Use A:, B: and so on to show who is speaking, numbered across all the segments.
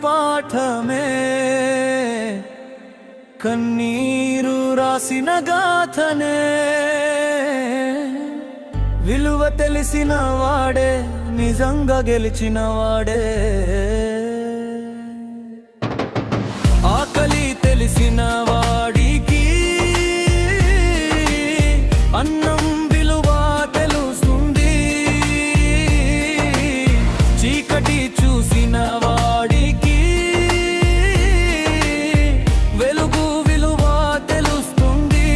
A: పాఠమే, కన్నీరు రాసిన గాథనే. విలువ తెలిసిన వాడే నిజంగా గెలిచిన వాడే. ఆకలి తెలిసిన వాడికి అన్నం విలువ తెలుస్తుంది. చీకటి చూసిన వాడికి వెలుగు విలువ తెలుస్తుంది.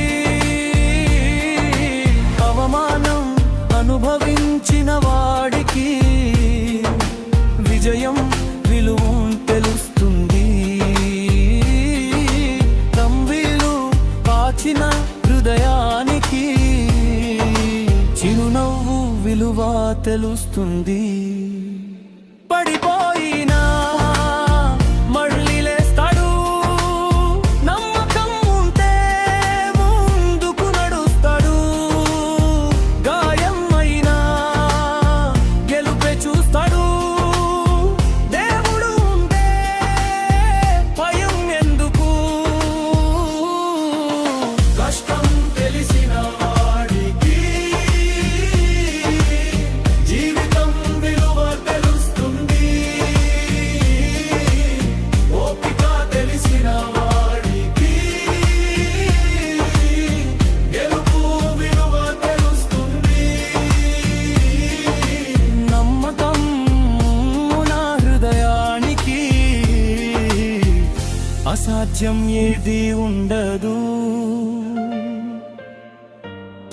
A: అవమానం అనుభవించిన వాడికి విజయం విలువ తెలుస్తుంది. తంబిలు కాచిన హృదయానికి చిరునవ్వు విలువ తెలుస్తుంది. పడిపోయినా మళ్ళీ లేస్తాడు, నమ్మకం ఉంటే ముందుకు నడుస్తాడు. గాయం అయినా గెలుపే చూస్తాడు. దేవుడు ఉంటే భయం ఎందుకు? కష్టం తెలిసిన వాడికి జీవితం విలువ తెలుస్తుంది. ఓపిక తెలిసిన వాడికి గెలుపు విలువ తెలుస్తుంది. నమ్మకం నా హృదయానికి అసాధ్యం ఏది ఉండదు.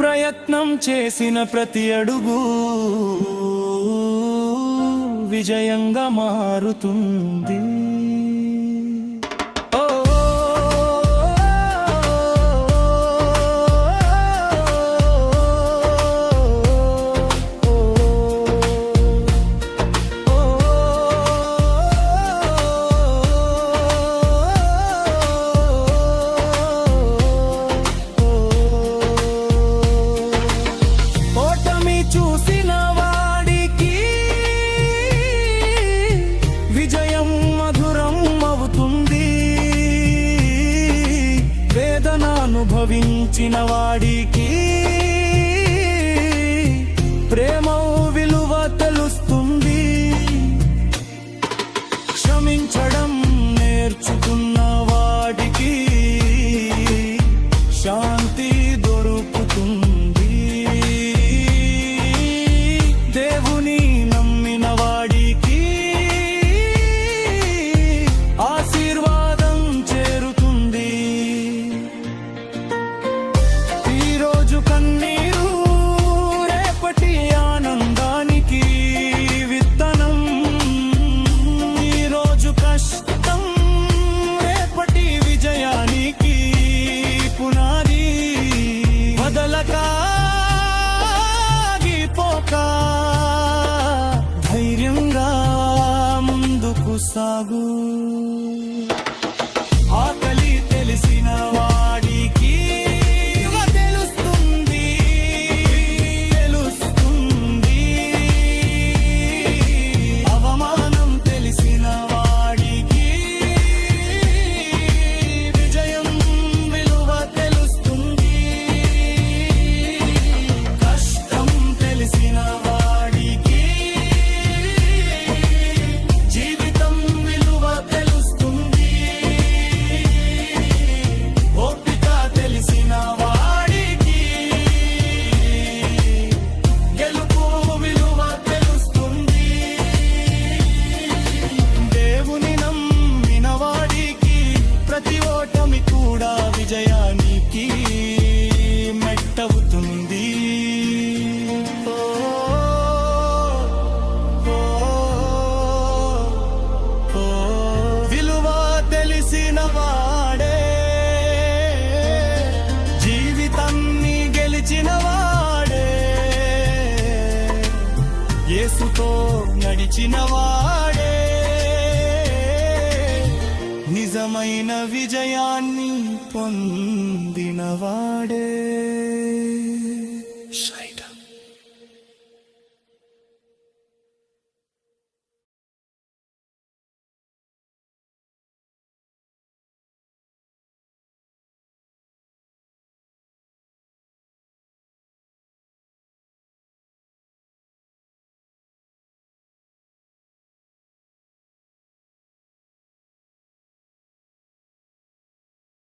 A: ప్రయత్నం చేసిన ప్రతి అడుగు విజయంగా మారుతుంది. చూసిన వాడికి విజయం మధురం అవుతుంది. వేదన అనుభవించిన వాడికి ప్రేమ విలువ తెలుస్తుంది. క్షమించడం నేర్చుకున్న వాడికి శాంతి దొరుకుతుంది. కన్నీరు రేపటి ఆనందానికి విత్తనం. ఈరోజు కష్టం రేపటి విజయానికి పునాది. వదలక ఆగిపోక ధైర్యంగా ముందుకు సాగు. ఆకలి తెలిసిన వాడికి విజయానికి మెట్టవుతుంది. విలువ తెలిసిన వాడే జీవితాన్ని గెలిచిన వాడే. యేసుతో నడిచిన వాడే నిజమైన విజయాన్ని పొందినవాడే.